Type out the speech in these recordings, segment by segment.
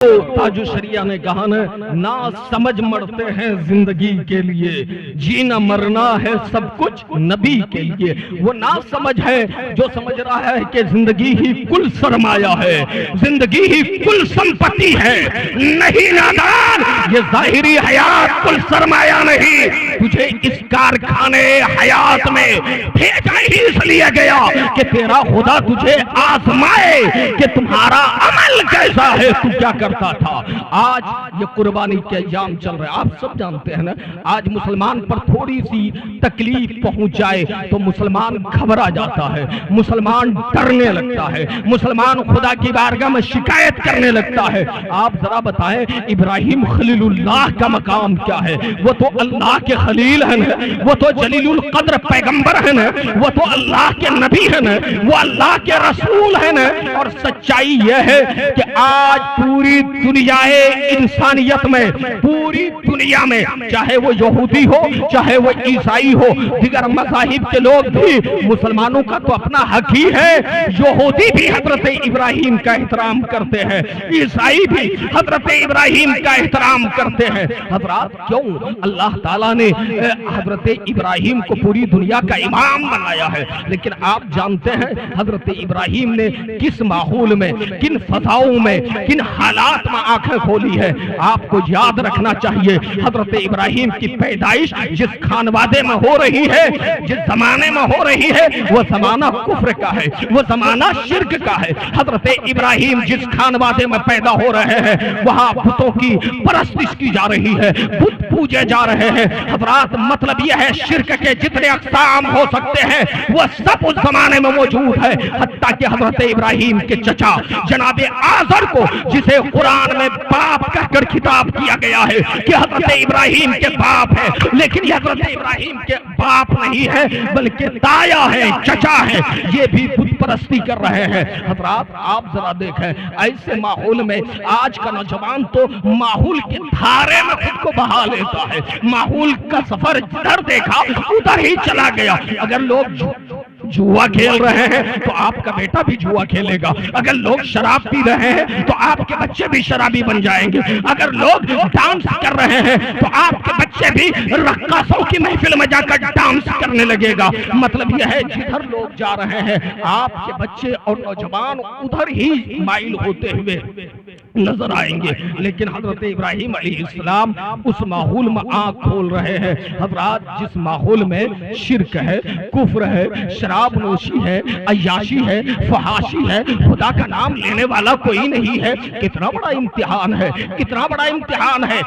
تاج شریعہ نے کہا نا سمجھ مرتے ہیں زندگی کے لیے، جینا مرنا ہے سب کچھ نبی کے لیے۔ وہ نا سمجھ ہے جو سمجھ رہا ہے کہ زندگی ہی کل سرمایہ ہے، زندگی ہی کل سمپتی ہے۔ نہیں نادان، یہ ظاہری حیات کل سرمایہ نہیں، تجھے اس کارخانے حیات میں بھیجا ہی اس لیے گیا کہ تیرا خدا تجھے آزمائے کہ تمہارا عمل کیسا ہے، تو کیا کرتا تھا۔ آج یہ قربانی کے ایام چل رہے ہیں، آپ سب جانتے ہیں نا۔ آج مسلمان پر تھوڑی سی تکلیف پہنچ جائے تو مسلمان گھبرا جاتا ہے، مسلمان ڈرنے لگتا ہے، مسلمان خدا کی بارگاہ میں شکایت کرنے لگتا ہے۔ آپ ذرا بتائیں ابراہیم خلیل اللہ کا مقام کیا ہے؟ وہ تو اللہ کے خلیل ہیں، وہ تو جلیل القدر پیغمبر ہیں، وہ تو اللہ کے نبی ہیں، وہ اللہ کے رسول ہیں۔ اور سچائی یہ ہے کہ آج پوری دنیا انسانیت میں، پوری دنیا میں، چاہے وہ یہودی ہو چاہے وہ عیسائی ہو، دیگر مذاہب کے لوگ بھی، مسلمانوں کا تو اپنا حق ہی ہے۔ یہودی بھی حضرت ابراہیم کا احترام کرتے ہیں، عیسائی بھی حضرت ابراہیم کا احترام کرتے ہیں۔ حضرات کیوں اللہ تعالیٰ نے حضرت ابراہیم کو پوری دنیا کا امام بنایا ہے؟ لیکن آپ جانتے ہیں حضرت ابراہیم نے کس ماحول میں، کن فضاؤں میں، کن حالات میں آنکھیں کھولی ہے۔ آپ کو یاد رکھنا چاہیے حضرت ابراہیم کی پیدائش جس خانوادے میں ہو رہی ہے، جس زمانے میں ہو رہی ہے، وہ زمانہ کفر کا ہے، وہ زمانہ شرک کا ہے۔ حضرت ابراہیم جس خانوادے میں پیدا ہو رہے ہیں وہاں بتوں کی پرستش کی جا رہی ہے، بت پوجے جا رہے ہیں۔ حضرات مطلب یہ ہے شرک کے جتنے اقسام ہو سکتے ہیں وہ سب اس زمانے میں موجود ہے۔ حتیٰ کہ حضرت ابراہیم کے چچا جناب آزر کو، جسے قرآن میں باپ کہہ کر خطاب کیا گیا ہے کہ حضرت ابراہیم کے باپ ہے، لیکن یہ حضرت ابراہیم کے باپ نہیں ہے بلکہ تایا ہے، چچا ہے، یہ بھی بت پرستی کر رہے ہیں۔ حضرات آپ ذرا دیکھیں ایسے ماحول میں آج کا نوجوان تو ماحول کے دھارے میں خود کو بہا لیتا ہے، ماحول کا سفر جدھر دیکھا ادھر ہی چلا گیا۔ اگر لوگ جوا کھیل رہے ہیں تو آپ کا بیٹا بھی جوا کھیلے گا، اگر لوگ شراب پی رہے ہیں تو آپ کے بچے بھی شرابی بن جائیں گے، اگر لوگ ڈانس کر رہے ہیں تو آپ کے بچے بھی رقاصوں کی محفل میں جا کر ڈانس کرنے لگے گا۔ مطلب یہ ہے جدھر لوگ جا رہے ہیں آپ کے بچے اور نوجوان ادھر ہی مائل ہوتے ہوئے نظر آئیں گے۔ لیکن حضرت ابراہیم علیہ السلام اس ماحول میں آنکھ کھول رہے ہیں۔ حضرات جس ماحول میں شرک ہے، کفر ہے، شراب نوشی ہے، عیاشی ہے، فحاشی ہے، خدا کا نام لینے والا کوئی نہیں ہے، کتنا بڑا امتحان ہے، کتنا بڑا امتحان ہے۔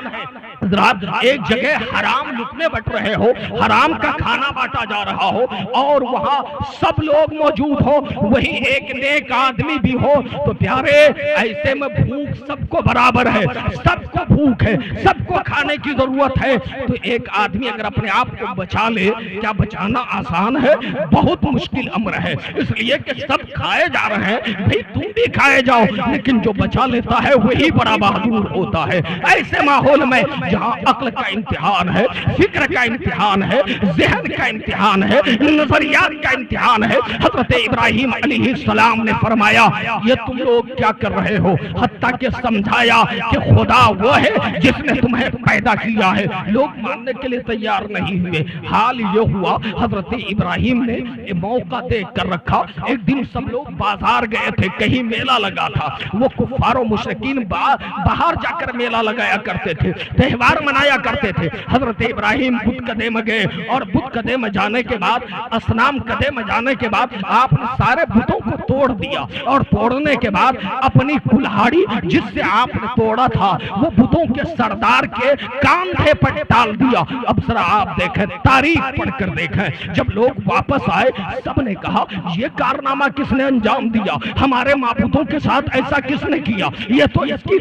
حضرات ایک جگہ حرام لقمے بٹ رہے ہو، حرام کا کھانا بانٹا جا رہا ہو اور وہاں سب لوگ موجود ہو، وہی ایک نیک آدمی بھی ہو تو پیارے ایسے میں بھوک سب کو برابر ہے، سب کو بھوک ہے، سب کو کھانے کی ضرورت ہے۔ تو ایک آدمی اگر اپنے آپ کو بچا لے، کیا بچانا آسان ہے؟ بہت مشکل امر ہے، اس لیے کہ سب کھائے جا رہے ہیں، بھئی تم بھی کھائے جاؤ، لیکن جو بچا لیتا ہے وہی بڑا بہادر ہوتا ہے۔ ایسے ماحول میں جہاں عقل کا امتحان ہے، فکر کا امتحان ہے، ذہن کا امتحان ہے، نظریات کا امتحان ہے، حضرت ابراہیم علیہ السلام نے فرمایا یہ تم لوگ کیا کر رہے ہو؟ حتیٰ کہ سمجھایا کہ خدا وہ ہے جس نے تمہیں پیدا کیا ہے۔ لوگ ماننے کے لیے تیار نہیں ہوئے۔ حال یہ ہوا حضرت ابراہیم نے موقع دیکھ کر رکھا۔ ایک دن سب لوگ بازار گئے تھے، کہیں میلہ لگا تھا، وہ کفار و مشرکین باہر جا کر میلہ لگایا کرتے تھے، تہوار منایا کرتے تھے۔ حضرت ابراہیم بت کدے میں گئے اور بت کدے میں جانے کے بعد، اصنام کدے میں جانے کے بعد آپ نے سارے بتوں کو توڑ دیا اور توڑنے کے بعد اپنی کلہاڑی جس سے آپ نے توڑا تھا وہ بتوں کے سردار کے کاندھے پر ڈال دیا۔ اب ذرا آپ دیکھیں، تاریخ پڑھ کر دیکھیں، جب لوگ واپس آئے سب نے کہا یہ کارنامہ کس نے انجام دیا؟ ہمارے معبودوں کے ساتھ ایسا کس نے کیا؟ یہ تو اس کی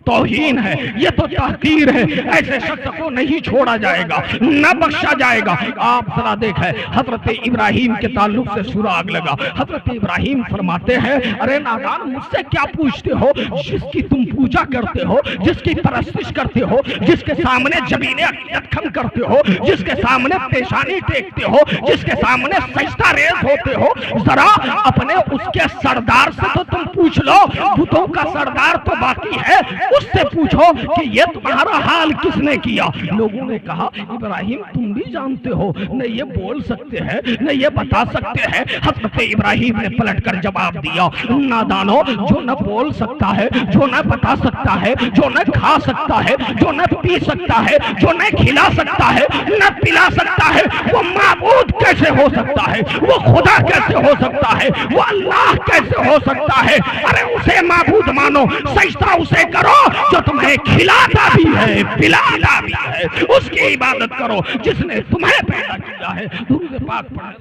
توہین ہے، یہ تو تحقیر ہے، ایسے شخص کو نہیں چھوڑا جائے گا، نہ بخشا جائے گا۔ آپ ذرا دیکھیں حضرت ابراہیم کے تعلق سے سراغ لگا۔ حضرت ابراہیم فرماتے ہیں ارے نادان مجھ سے کیا پوچھتے ہو؟ جس کی تم پوجا کرتے ہو، جس کی پرستش کرتے ہو، جس کے سامنے جبین عقیدت خم کرتے ہو، جس کے سامنے پیشانی ٹیکتے ہو، جس کے سامنے سجدہ ریز ہوتے ہو، ذرا اپنے اس کے سردار سے تو تم پوچھ لو، بتوں کا سردار تو باقی ہے، اس سے پوچھو کہ یہ تمہارا حال کس نے کیا؟ لوگوں نے کہا ابراہیم تم بھی جانتے ہو، نہ یہ بول سکتے ہیں نہ یہ بتا سکتے ہیں۔ حضرت ابراہیم نے پلٹ کر جواب دیا نادانو، جو نہ بول سکتا ہے، جو نہ بتا سکتا ہے، جو نہ کھا سکتا ہے، جو نہ پی سکتا ہے، جو نہ کھلا سکتا ہے، نہ پلا سکتا ہے، وہ معبود کیسے ہو سکتا ہے؟ وہ خدا کیسے ہو سکتا ہے؟ وہ اللہ کیسے ہو سکتا ہے؟ ارے اسے معبود مانو، سجدہ اسے کرو جو تمہیں کھلاتا بھی ہے پلاتا بھی ہے، اس کی عبادت کرو جس نے تمہیں پیدا کیا ہے۔ درود پاک پڑھیں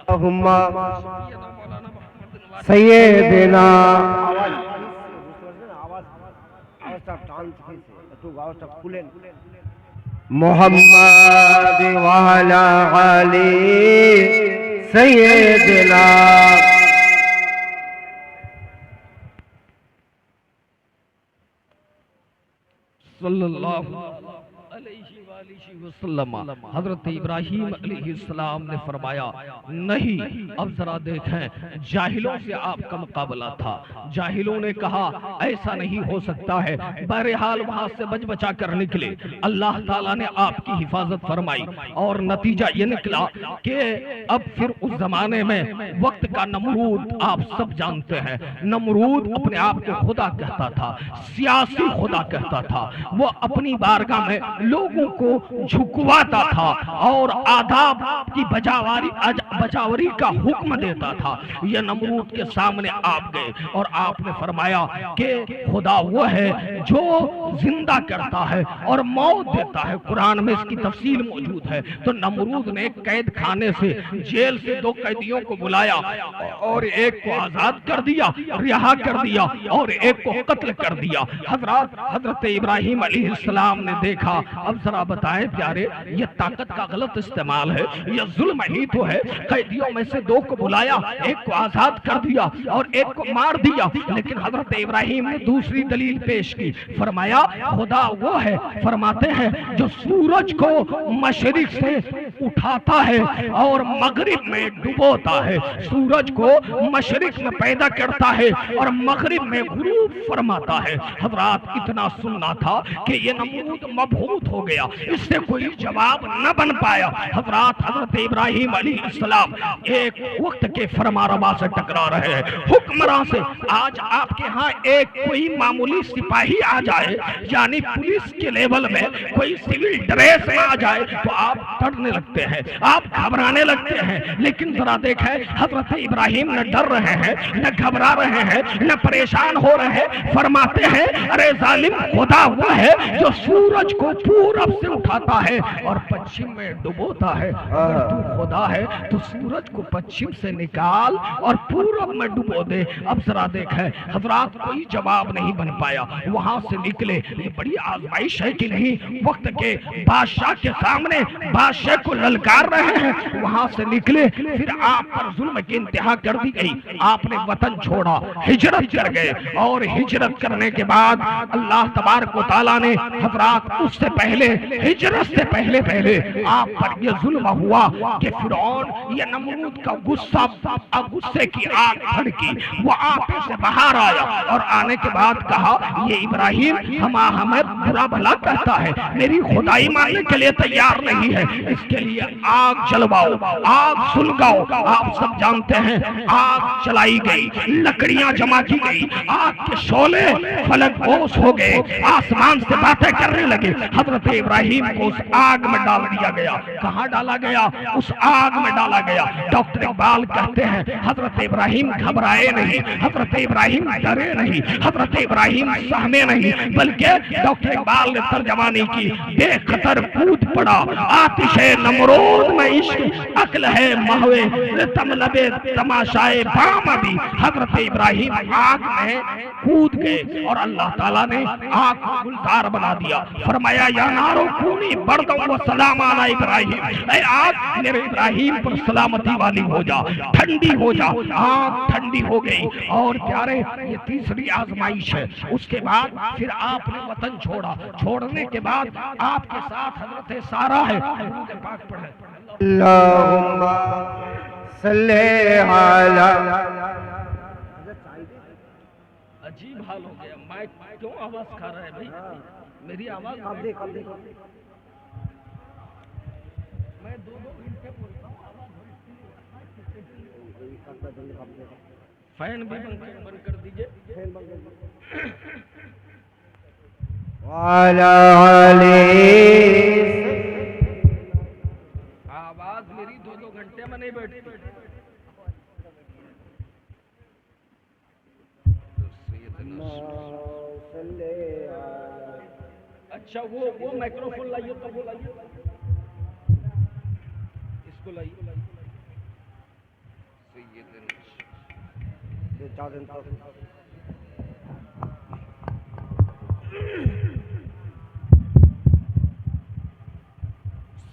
اللہم سیدنا محمد وعلی علی سیدنا صلی اللہ علیہ وآلہ وسلم۔ حضرت ابراہیم علیہ السلام نے فرمایا نہیں، اب ذرا دیکھیں جاہلوں سے آپ کا مقابلہ تھا، جاہلوں نے کہا ایسا نہیں ہو سکتا ہے، بہرحال وہاں سے بچ بچا کر نکلے، اللہ تعالیٰ نے آپ کی حفاظت فرمائی اور نتیجہ یہ نکلا کہ اب پھر اس زمانے میں وقت کا نمرود آپ سب جانتے ہیں، نمرود اپنے آپ کو خدا کہتا تھا، سیاسی خدا کہتا تھا، وہ اپنی بارگاہ میں لوگوں کو جھکواتا تھا اور آداب کی بجاوری کا حکم دیتا تھا۔ یہ نمرود کے سامنے آپ گئے اور آپ نے فرمایا کہ خدا وہ ہے جو زندہ کرتا ہے اور موت دیتا ہے، قرآن میں اس کی تفصیل موجود ہے۔ تو نمرود نے قید خانے سے جیل سے 2 قیدیوں کو بلایا اور ایک کو آزاد کر دیا، رہا کر دیا، اور ایک کو قتل کر دیا۔ حضرت ابراہیم علیہ السلام نے دیکھا اب ذرا بتائیں پیارے یہ طاقت کا غلط استعمال ہے، یہ ظلم ہی تو ہے، قیدیوں میں سے 2 کو بلایا، ایک کو آزاد کر دیا اور ایک کو مار دیا، لیکن حضرت ابراہیم نے دوسری دلیل پیش کی، فرمایا خدا وہ ہے، فرماتے ہیں جو سورج کو مشرق سے اٹھاتا ہے اور مغرب میں ڈبوتا ہے، سورج کو مشرق میں پیدا کرتا ہے اور مغرب میں غروب فرماتا ہے۔ حضرات اتنا سننا تھا کہ یہ نمرود مبہوت ہو گیا، اس سے کوئی جواب نہ بن پایا۔ حضرت ابراہیم علیہ السلام ایک وقت کے فرما روا سے ٹکرا رہے ہیں، حکمراں سے۔ آج آپ کے ہاں ایک کوئی معمولی سپاہی آ جائے، یعنی پولیس کے لیول میں کوئی سول ڈریس میں آ جائے تو آپ ڈرنے لگتے ہیں، آپ گھبرانے لگتے ہیں، لیکن ذرا دیکھیں حضرت ابراہیم نہ ڈر رہے ہیں، نہ گھبرا رہے ہیں، نہ پریشان ہو رہے ہیں، فرماتے ہیں ارے ظالم خدا وہ ہے جو سورج کو پورب سے اٹھاتا ہے اور پچھم میں ڈبوتا ہے، اگر تو خدا ہے تو سورج کو پچھم سے نکال اور پورب میں ڈبو دے۔ اب ذرا دیکھیں حضرات کوئی جواب نہیں بن پایا، وہاں سے نکلے، یہ بڑی آزمائش ہے کہ نہیں، وقت کے بادشاہ کے سامنے بادشاہ کو للکار رہے ہیں، وہاں سے نکلے، پھر آپ پر ظلم کی انتہا کر دی گئی، آپ نے وطن چھوڑا، ہجرت کر گئے، اور ہجرت کرنے کے بعد اللہ تبارک و تعالیٰ نے حضرات اس سے پہلے ہجرت سے پہلے آپ پر یہ ظلم ہوا کہ فرعون یہ نمرود کا غصے کی آگ بھڑکی، وہ آپ سے باہر آیا اور آنے کے بعد کہا یہ ابراہیم ہمیں برا بھلا کہتا ہے، میری خدائی ماننے کے لیے تیار نہیں ہے، اس کے لیے آگ جلواؤ، آگ سلگاؤ۔ آپ سب جانتے ہیں آگ چلائی گئی، لکڑیاں جمع کی گئی، آگ کے شعلے فلک بوس ہو گئے، آسمان سے باتیں کرنے لگے۔ حضرت ابراہیم کو اس آگ میں ڈال دیا گیا۔ کہاں ڈالا گیا؟ اس آگ میں ڈالا گیا۔ ڈاکٹر اقبال کہتے ہیں حضرت ابراہیم گھبرائے نہیں، حضرت ابراہیم ڈرے نہیں، حضرت ابراہیم سہمے نہیں، بلکہ ڈاکٹر اقبال نے ترجمانی کی بے خطر کود پڑا آتش نمرود میں عشق عقل ہے محوے تملب تماشائے بام ابھی. حضرت ابراہیم آگ میں کود گئے اور اللہ تعالیٰ نے آگ کو گلزار بنا دیا. فرمایا یا نارو کونی بردم و سلام علی ابراہیم، اے آگ میرے ابراہیم پر سلامتی والی ہو جا، ٹھنڈی ہو جا. آگ ٹھنڈی ہو گئی. اور پیارے یہ تیسری آزمائش ہے. اس کے بعد پھر آپ نے وطن چھوڑا. چھوڑنے کے بعد آپ کے ساتھ حضرت سارہ ہے. درود پاک پڑھیں. اللہم صلی علی. عجیب حال ہو گیا. مائک کیوں آواز کھا رہا ہے بھائی؟ میری آواز میں دو گھنٹے بولتا ہوں. فین بھی بند کر دیجئے. وعلی علی. آواز میری دو گھنٹے میں نہیں بیٹھتی. اچھا وہ مائکروفون لائیے تو وہ لائیے، اس کو لائیے.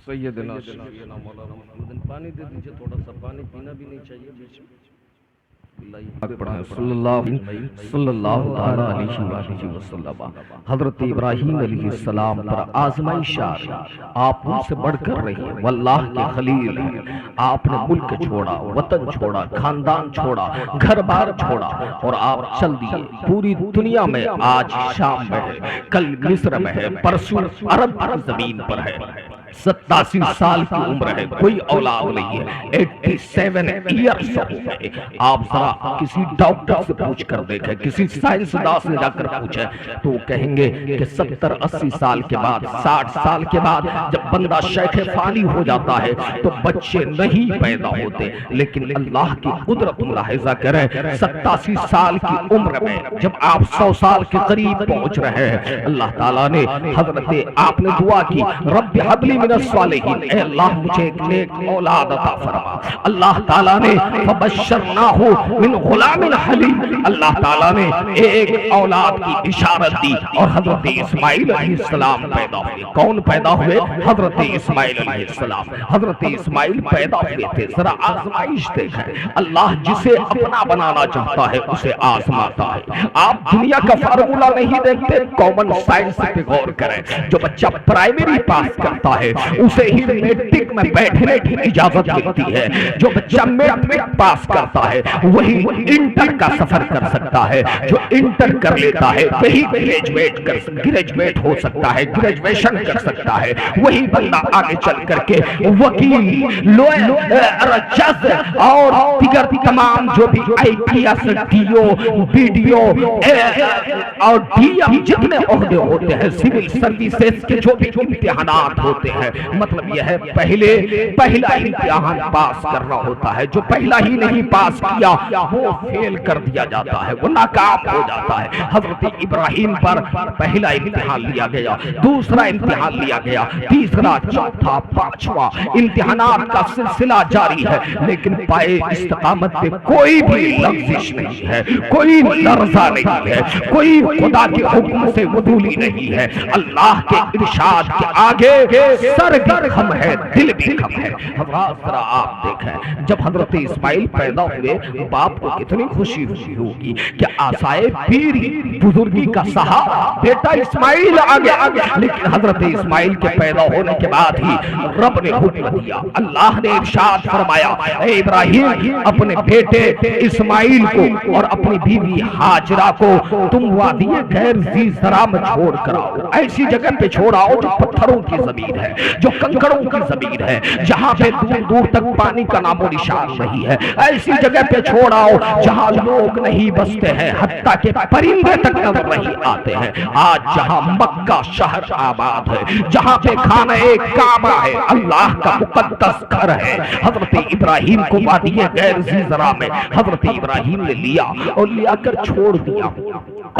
سیدنا سیدنا مولانا محمد. پانی دے دیجئے تھوڑا سا. پانی پینا بھی نہیں چاہیے بیچ میں. صلی اللہ علیہ وسلم. حضرت ابراہیم علیہ السلام پر آزمائش آ رہی. آپ ان سے بڑھ کر رہی ہیں، واللہ کے خلیل ہیں. آپ نے ملک چھوڑا، وطن چھوڑا، خاندان چھوڑا، گھر بار چھوڑا اور آپ چل دیے. پوری دنیا میں آج شام میں ہے، کل مصر میں ہے، پرسوں عرب کی زمین پر ہے. 87 سال کی عمر ہے، کوئی اولاد نہیں ہے. 87 ایئرس ہو گئے. آپ ذرا کسی ڈاکٹر سے پوچھ کر دیکھیں، کسی سائنسداں سے جا کر پوچھیں تو کہیں گے کہ 70-80 سال کے بعد، 60 سال کے بعد جب بندہ شیخ فانی ہو جاتا ہے تو بچے نہیں پیدا ہوتے. لیکن اللہ کی قدرت ملاحظہ کریں. 87 سال کی عمر میں جب آپ 100 سال کے قریب پہنچ رہے ہیں، اللہ تعالیٰ نے حضرت آپ نے دعا کی رب حب لی من الصالحین، اے اللہ مجھے ایک نیک اولاد عطا فرما. اللہ تعالیٰ نے فبشرناہ من غلام حلیم، اللہ تعالیٰ نے ایک اولاد کی بشارت دی اور حضرت اسماعیل علیہ السلام پیدا ہوئے. کون پیدا ہوئے؟ حضرت اسماعیل علیہ السلام. حضرت اسماعیل پیدا ہوئے تھے. ذرا آزمائش دیکھیں. اللہ جسے اپنا بنانا چاہتا ہے اسے آزماتا ہے. آپ دنیا کا فارمولہ نہیں دیکھتے، کامن سائنس پہ غور کریں. جو بچہ پرائمری پاس کرتا ہے اسے ہی میٹرک میں بیٹھنے کی اجازت ملتی ہے. جو بچہ میٹرک پاس کرتا ہے وہی انٹر کا سفر کر سکتا ہے. جو انٹر کر لیتا ہے وہی گریجویٹ ہو سکتا ہے، گریجویشن کر سکتا ہے. وہی بندہ آگے چل کر کے وکیل، لوئر، جج اور دیگر تمام جو بھی IPS، DO، BDO اور DM جتنے عہدے ہوتے ہیں، سول سروسز کے جو بھی امتحانات ہوتے ہیں، مطلب یہ ہے پہلا امتحان پاس کرنا ہوتا ہے. جو پہلا ہی نہیں پاس کیا وہ فیل کر دیا جاتا ہے، وہ ناکام ہو جاتا ہے. حضرت ابراہیم پر پہلا امتحان لیا گیا، دوسرا امتحان لیا گیا، تیسرا، چوتھا، پانچواں امتحانات کا سلسلہ جاری ہے. لیکن پائے استقامت پہ کوئی بھی لغزش نہیں ہے، کوئی لرزہ نہیں ہے، کوئی خدا کے حکم سے عدولی نہیں ہے. اللہ کے ارشاد کے آگے سر بھی خم ہے، دل بھی خم ہے. حضرات ذرا آپ دیکھیں، جب حضرت اسماعیل پیدا ہوئے باپ کو کتنی خوشی ہوگی کہ آسائے پیری بزرگی کا سہارا بیٹا اسماعیل آ گیا. لیکن حضرت اسماعیل کے پیدا ہونے کے بعد ہی رب نے حکم دیا. اللہ نے ارشاد فرمایا اے ابراہیم اپنے بیٹے اسماعیل کو اور اپنی بیوی ہاجرہ کو تم وادی غیر ذی زرع میں چھوڑ کر آؤ. ایسی جگہ پہ چھوڑ آؤ جو پتھروں کی زمین ہے، جو کنکڑوں کی زمین ہے، جہاں پہ دور دور تک پانی کا نام و نشان نہیں ہے. ایسی جگہ پہ چھوڑ آؤ جہاں لوگ نہیں بستے ہیں، حتیٰ کہ پرندے تک نظر نہیں آتے ہیں. آج جہاں مکہ شہر آباد ہے، جہاں پہ خانہ کعبہ ہے، اللہ کا مقدس گھر ہے، حضرت ابراہیم کو وادی غیر ذی زرع میں حضرت ابراہیم نے لیا اور لیا کر چھوڑ دیا.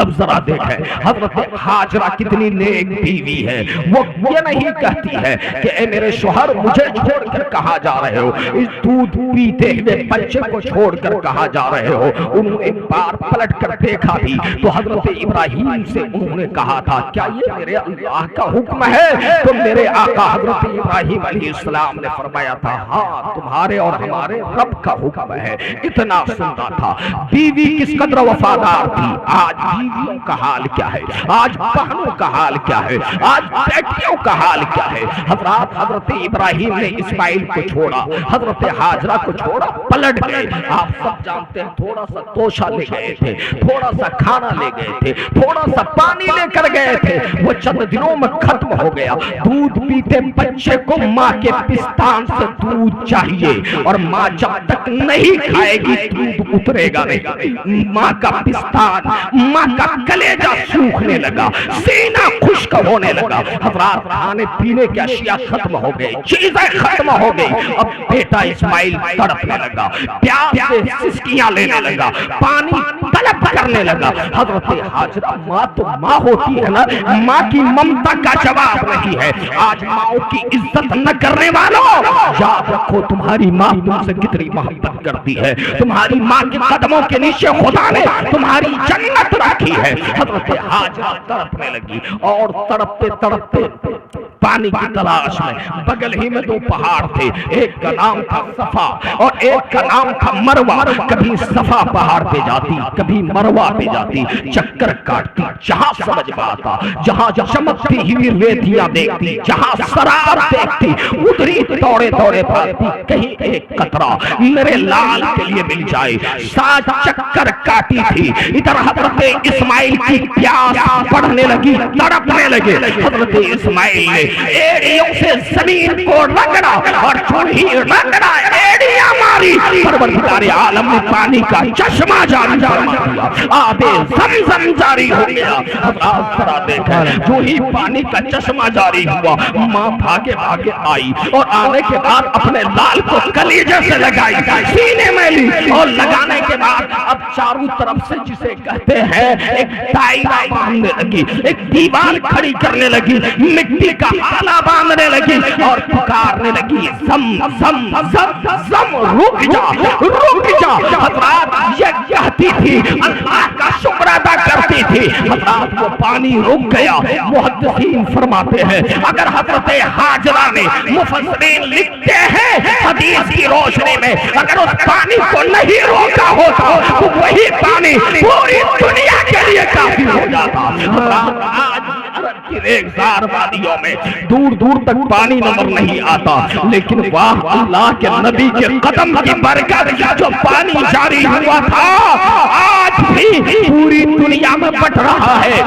اب ذرا دیکھیں حضرت ہاجرہ کتنی نیک بیوی ہے. وہ یہ نہیں کہتی ہے کہ اے میرے شوہر مجھے چھوڑ کر کہاں جا رہے ہو؟ اس دودھ پیتے ہوئے بچے کو چھوڑ کر کہاں جا رہے ہو؟ انہوں نے ایک بار پلٹ کر دیکھا بھی تو حضرت ابراہیم سے انہوں نے کہا تھا کیا یہ میرے اللہ کا حکم ہے؟ تو میرے آقا حضرت ابراہیم علیہ السلام نے فرمایا تھا ہاں تمہارے اور ہمارے رب کا حکم ہے۔ اتنا سنتا تھا۔ بیوی کس قدر وفادار تھی، آج بیویوں کا حال کیا ہے، آج بہنوں کا حال کیا ہے، آج بیٹیوں کا حال کیا ہے۔ حضرت ابراہیم نے اسماعیل کو چھوڑا، حضرت حاجرہ کو چھوڑا، پلٹ گئے۔ آپ سب جانتے ہیں تھوڑا سا توشہ لے گئے تھے، تھوڑا سا کھانا لے گئے تھے، تھوڑا سا پانی لے کر گئے تھے، وہ چند دنوں میں ختم ہو گیا۔ دودھ پیتے بچے کو ماں کے پستان سے دودھ چاہیے، اور ماں جب تک نہیں کھائے گی دودھ اترے گا نہیں۔ ماں کا پستان، ماں کا کلیجہ سوکھنے لگا، سینہ خشک ہونے لگا۔ حضرات کھانے پینے کے اشیاء ختم ہو گئے، چیزیں ختم ہو گئی۔ اب بیٹا اسماعیل تڑپنے لگا، پیاس سے سسکیاں لینے لگا، پانی طلب کرنے لگا۔ حضرت حاجرہ ماں تو ماں ہوتی ہے نا، ماں کی ممتا کا جواب نہیں ہے۔ آج ماں کی عزت نہ کرنے والوں یاد رکھو تمہاری ماں تم سے کتنی محبت کرتی ہے۔ تمہاری ماں کے قدموں کے نیچے خدا نے تمہاری جنت رکھی ہے۔ حضرت حاجرہ تڑپنے لگی اور تڑپتے تڑپتے پانی کی تلاش میں، بغل ہی میں دو پہاڑ تھے، ایک کا نام تھا صفا اور ایک کا نام تھا مروہ۔ کبھی صفا پہاڑ پہ جاتی، کبھی مروہ پہ جاتی، چکر کاٹتی، جہاں سمجھ پاتا، جہاں چمکتی ہوئی ریتیاں دیکھتی، جہاں سراب دیکھتی، ادھری توڑے توڑے بھاگتی، کہیں ایک قطرہ میرے لال کے لیے مل جائے۔ سات چکر کاٹی تھی۔ ادھر حضرت اسماعیل کی پیاس بڑھنے لگی، تڑپنے لگے۔ حضرت اسماعیل نے ایڑیوں سے زمین کو رگڑا اور چوہی رگڑا، ایڑیاں ماری۔ پروردگار عالم نے پانی کا چشمہ جاری فرما دیا، آب زمزم جاری ہو گیا۔ حضرات ذرا دیکھیں، جو ہی پانی کا چشمہ جاری ہوا، ماں بھاگے بھاگے آئی اور آنے کے بعد اپنے لال کو کلیجے سے لگائی، سینے میں لی، اور لگانے کے بعد اب چاروں طرف سے جسے کہتے ہیں ایک دائرہ باندھنے لگی، ایک دیوار کھڑی کرنے لگی، مٹی کا حالہ باندھنے لگی اور پکارنے لگی زم زم زم زم، رک جا رک جا۔ حضرات یہ کہتی تھی، اللہ کا شکر ادا کرتی تھی۔ حضرات وہ پانی رک گیا۔ محدثین فرماتے ہیں اگر حضرت حاجرہ نے، مفسرین لکھتے ہیں حدیث کی روشنی میں، اگر اس پانی کو نہیں روکا ہوتا تو وہی پانی پوری دنیا کے لیے کافی ہو جاتا۔ آج عرب کی ریگزار وادیوں میں دور دور تک پانی نظر نہیں آتا، لیکن واہ اللہ کے نبی کے قدم کی برکت، جو پانی جاری ہوا تھا آج بھی پوری دنیا میں بٹ رہا ہے،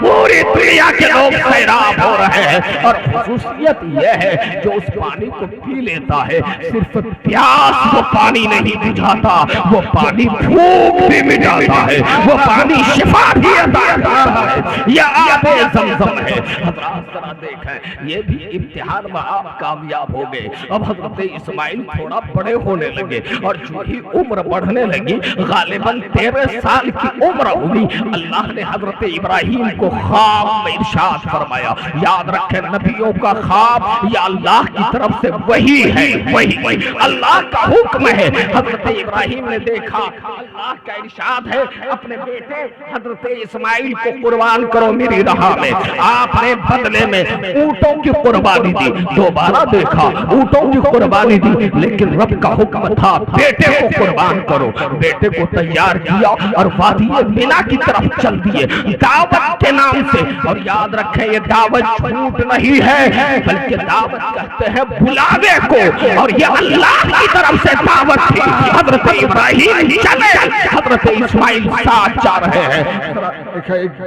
پوری دنیا کے لوگ سیراب ہو رہے ہیں۔ اور خصوصیت یہ ہے جو اس پانی کو پی لیتا ہے صرف پیاس وہ پانی نہیں بجھاتا، وہ پانی بھوک بھی مٹاتا ہے، وہ پانی شفا بھی عطا کرتا ہے۔ یہ آب زمزم ہے۔ حضرات ذرا دیکھیں، یہ بھی امتحان میں آپ کامیاب ہو گئے۔ اب حضرت اسماعیل تھوڑا بڑے ہونے لگے اور جو ہی عمر بڑھنے لگی، غالباً 13 سال کی عمر ہوئی، اللہ نے حضرت ابراہیم کو خواب میں ارشاد فرمایا۔ یاد رکھیں نبیوں کا خواب یا اللہ کی طرف سے وہی ہے، وہی اللہ کا حکم ہے۔ حضرت ابراہیم نے دیکھا اللہ کا ارشاد ہے اپنے بیٹے حضرت اسماعیل کو قربان کرو میری راہ میں۔ آپ نے بدلے میں اونٹوں کی قربانی دی۔ دوبارہ دیکھا اونٹوں کی قربانی دی، لیکن رب کا حکم تھا بیٹے کو قربان کرو۔ بیٹے کو تیار کیا اور وادی مینا کی طرف چل دیے دعوت کے نام سے۔ اور یاد رکھیں یہ دعوت جھوٹ نہیں ہے، بلکہ دعوت کہتے ہیں بلاوے کو، اور یہ اللہ کی طرف سے دعوت تھی۔ حضرت ابراہیم چلے، حضرت اسماعیل ساتھ جا رہے ہیں۔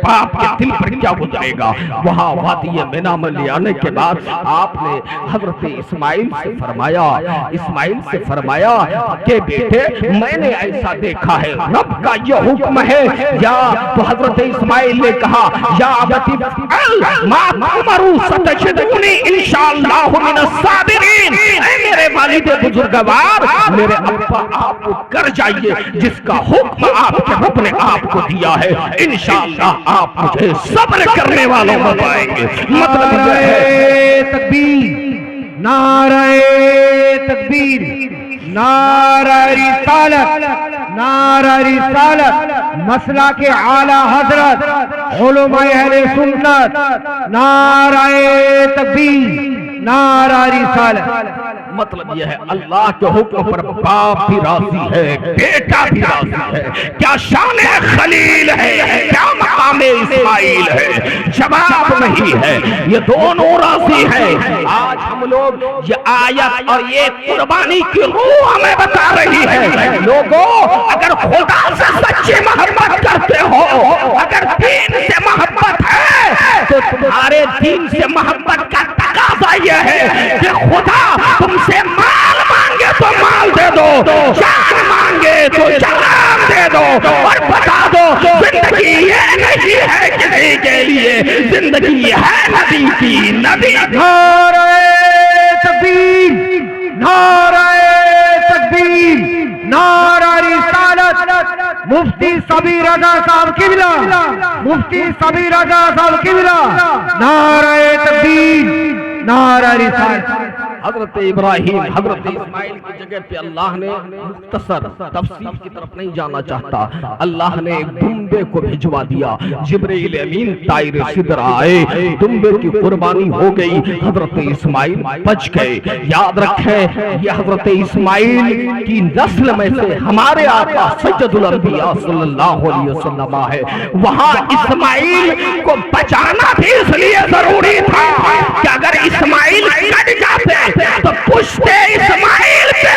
باپ کے دل پر کیا گزرے گا؟ وہاں وادی مینا میں لے آنے کے بعد آپ نے حضرت اسماعیل سے فرمایا کہ بیٹے میں نے ایسا دیکھا ہے، رب کا یہ حکم ہے یا؟ تو حضرت اسماعیل نے کہا یا ابا صحابتی ما تؤمروا ستجدونی انشاءاللہ من الصابرین۔ اے میرے والد بزرگوار، میرے ابا آپ کو کر جائیے جس کا حکم آپ کے رب نے آپ کو دیا ہے، انشاءاللہ آپ مجھے صبر کرنے والوں میں پائیں گے۔ مطلب یہ ہے تکبیر، نعرہ تکبیر، نعرہ رسالت، نعرہ رسالت، مسئلہ کے اعلی حضرت علماء اہل سنت، نعرہ تکبیر، نعرہ رسالت۔ مطلب یہ ہے اللہ کے حکم پر باپ بھی راضی ہے، بیٹا بھی راضی ہے۔ کیا شان خلیل ہے، کیا مقام اسماعیل ہے، جواب نہیں ہے، یہ دونوں راضی ہیں۔ آج ہم لوگ یہ آیت اور یہ قربانی کی روح ہمیں بتا رہی ہے، لوگوں اگر خدا سے سچی محبت کرتے ہو، اگر دین سے محبت ہے تو تمہارے دین سے محبت کا تقاضا یہ ہے کہ خدا تم سے مال مانگے تو مال دے دو، جان مانگے تو جان دے دو، اور بتا دو زندگی یہ نہیں ہے کسی کے لیے، زندگی ہے نبی کی۔ نبی نعرہ تکبیر، نعرہ تکبیر، نعرہ رسالت، مفتی صبی رضا صاحب قبلہ، مفتی صبی رضا صاحب قبلہ، نعرہ تکبیر، نعرہ رسالت۔ حضرت ابراہیم حضرت اسماعیل کی جگہ پہ اللہ نے مختصر تفصیل کی طرف نہیں جانا چاہتا، اللہ نے ایک دمبے کو بھجوا دیا، جبرائیل امین طائر صدر آئے، دمبے کی قربانی ہو گئی، حضرت اسماعیل بچ گئے۔ یاد رکھیں یہ حضرت اسماعیل کی نسل میں سے ہمارے آقا سید الانبیاء صلی اللہ علیہ وسلم ہے۔ وہاں اسماعیل کو بچانا بھی اس لیے ضروری تھا کہ اگر اسماعیل کٹ جاتے تو پشت اسماعیل پہ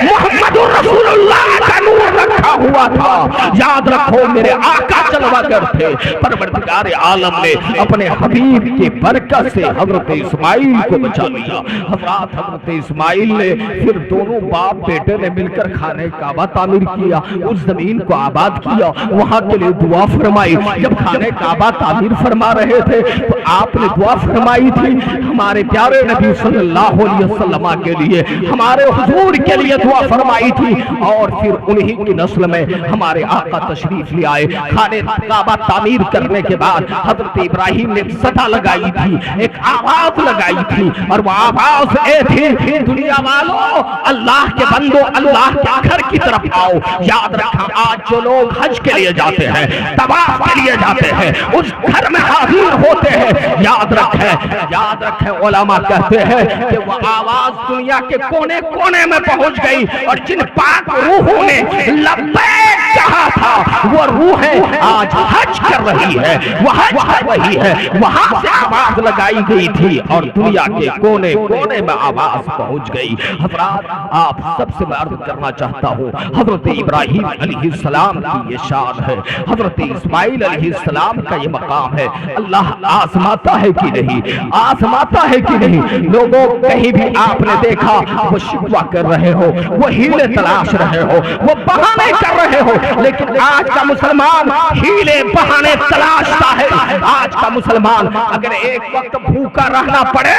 محمد رسول اللہ کا نور رکھا ہوا تھا۔ یاد رکھو میرے آقا جلوگر تھے، پروردگار عالم نے اپنے حبیب کی برکت سے حضرت اسماعیل کو بچا لیا۔ حضرت اسماعیل نے پھر دونوں باپ بیٹے نے مل کر خانہ کعبہ تعمیر کیا، اس زمین کو آباد کیا، وہاں کے لیے دعا فرمائی۔ جب خانہ کعبہ تعمیر فرما رہے تھے تو آپ نے دعا فرمائی تھی ہمارے پیارے نبی صلی اللہ علیہ وسلم کے لیے، ہمارے حضور کے لیے دعا فرمائی تھی، اور پھر انہی کی نسل میں ہمارے آقا تشریف لے آئے۔ خانہ کعبہ تعمیر کرنے کے بعد حضرت ابراہیم نے صدا لگائی تھی، ایک آواز لگائی تھی، اور وہ آواز اے تھی دنیا والوں، اللہ کے بندو اللہ کے گھر کی طرف آؤ۔ یاد رکھا آج جو لوگ حج کے لیے جاتے ہیں، طواف کے لیے جاتے ہیں، اس گھر میں حاضر ہوتے ہیں، یاد رکھیں علماء کہتے ہیں کہ وہ آواز دنیا کے کونے کونے میں پہنچ گئی، اور جن پاک روحوں نے لبیک کہا تھا وہ روحیں آج حج کر رہی ہے، وہ حج کر رہی ہے۔ وہاں سے آواز لگائی گئی تھی اور دنیا کے کونے کونے میں آواز پہنچ گئی۔ حضرات آپ سب سے میں عرض کرنا چاہتا ہوں، حضرت ابراہیم علیہ السلام کی یہ شان ہے، حضرت اسماعیل علیہ السلام کا یہ مقام ہے۔ اللہ آزماتا ہے کہ نہیں، آزماتا ہے کہ نہیں۔ لوگوں کہیں بھی آپ نے دیکھا وہ شکوہ کر رہے ہو، وہ ہیلے تلاش رہے ہو، وہ بہانے کر رہے ہو، لیکن آج کا مسلمان ہیلے بہانے تلاشتا ہے۔ آج کا مسلمان اگر ایک وقت بھوکا رہنا پڑے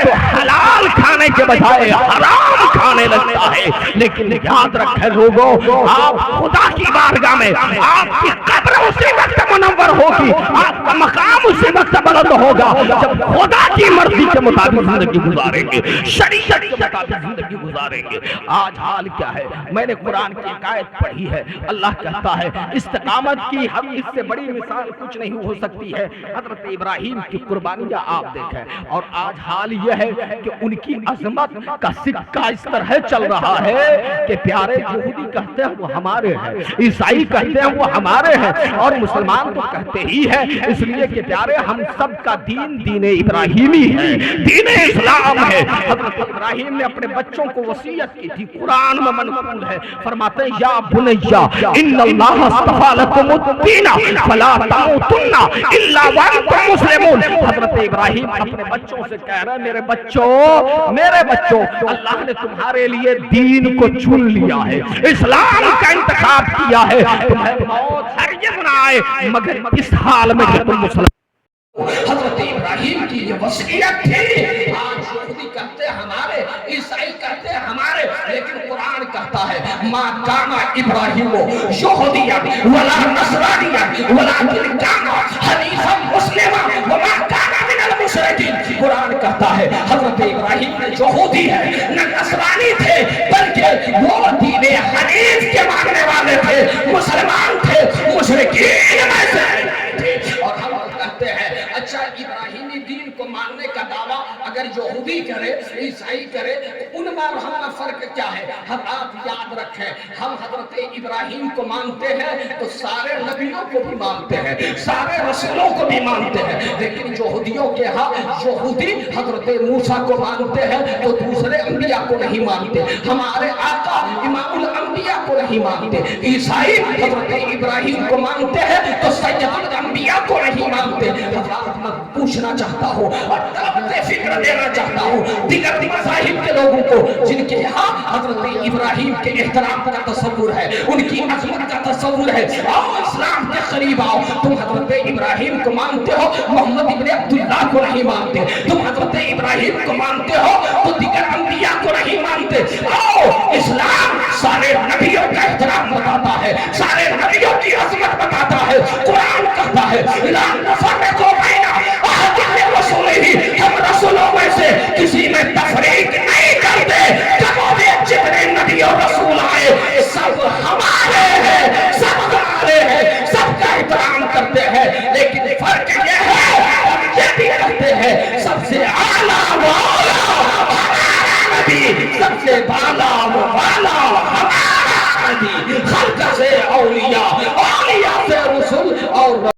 تو حلال کھانے کے بجائے حرام کھانے لگتا ہے۔ لیکن یاد رکھیں لوگوں، آپ خدا کی بارگاہ میں آپ کی قبر اسی وقت منور ہوگی، آپ کا مقام اسی وقت بلند ہوگا جب خدا کی مرضی کے مطابق زندگی گزاریں گے، شریعت کے مطابق زندگی گزاریں گے۔ آج حال کیا ہے؟ میں نے قرآن کی ایک آیت پڑھی ہے، اللہ کہتا ہے استقامت کی ہم اس سے بڑی مثال کچھ نہیں ہو سکتی ہے۔ حضرت ابراہیم کی قربانیاں آپ دیکھیں، اور آج حال یہ ہے کہ ان کی عظمت کا سکہ اس طرح چل رہا ہے کہ پیارے یہودی کہتے ہیں وہ ہمارے ہیں، عیسائی کہتے ہیں وہ ہمارے ہیں، اور مسلمان تو کہتے ہی ہے، اس لیے کہ پیارے ہم سب کا دین دین ابراہیمی ہے، دین اسلام ہے۔ حضرت ابراہیم نے اپنے بچوں کو وصیت کی تھی، قرآن میں منقول ہے، فرماتے ہیں یا بنیا ان اللہ اصطفی لکم الدین فلا تموتن الا وانتم مسلمون۔ حضرت ابراہیم اپنے بچوں سے کہہ رہے ہیں میرے بچوں اللہ نے تمہارے لیے دین کو چن لیا ہے، اسلام کا انتخاب کیا ہے، تمہیں موت ہرگز نہ آئے مگر اس حال میں کہ تم مسلمان ابراہیم کی یہ وصیت تھی. آج یہودی کہتے ہمارے, عیسائی کہتے ہمارے, لیکن قرآن کہتا ہے ما کان ابراہیم یہودیا ولا نصرانیا ولکن کان حنیفا مسلما وما کان من المشرکین. قرآن کہتا ہے حضرت ابراہیم نہ یہودی ہے نہ نصرانی تھے, بلکہ وہ دین حنیف کے ماننے والے تھے, مسلمان تھے, مشرکین میں سے تھے. اور ہم کہتے ہیں اچھا ابراہیمی دین کو ماننے کا دعویٰ اگر یہودی کرے, عیسائی کرے, تو ان میں اور ہم میں فرق کیا ہے؟ حضرات یاد رکھیں, ہم حضرت ابراہیم کو مانتے ہیں تو سارے نبیوں کو بھی مانتے ہیں, سارے رسولوں کو بھی مانتے ہیں, لیکن یہودیوں کے ہاں یہودی حضرت موسیٰ کو مانتے ہیں تو دوسرے انبیاء کو نہیں مانتے, ہمارے آقا امام الانبیاء کو نہیں مانتے. عیسائی حضرت ابراہیم کو مانتے ہیں تو سید الانبیاء کو نہیں مانتے. حضرات میں پوچھنا چاہتا ہوں اور طلب فکر دینا چاہتا ہوں دیگر مذاہب کے لوگوں کو جن کے یہاں حضرت ابراہیم کے احترام کا تصور ہے, ان کی عظمت کا تصور ہے, آؤ اسلام کے قریب آؤ. تم حضرت ابراہیم کو مانتے ہو, محمد ابن عبداللہ کو نہیں مانتے. تم حضرت ابراہیم کو مانتے ہو تو دیگر انبیاء کو نہیں مانتے. آؤ, اسلام سارے نبیوں کا احترام بتاتا ہے, سارے نبیوں کی عظمت بتاتا ہے. قرآن کہتا ہے لا نفرق بین احد من رسولہ, ہم رسولوں میں سے کسی میں تفریق نہیں کرتے. جتنے نبی اور رسول آئے سب ہمارے ہیں, سب ہمارے ہیں.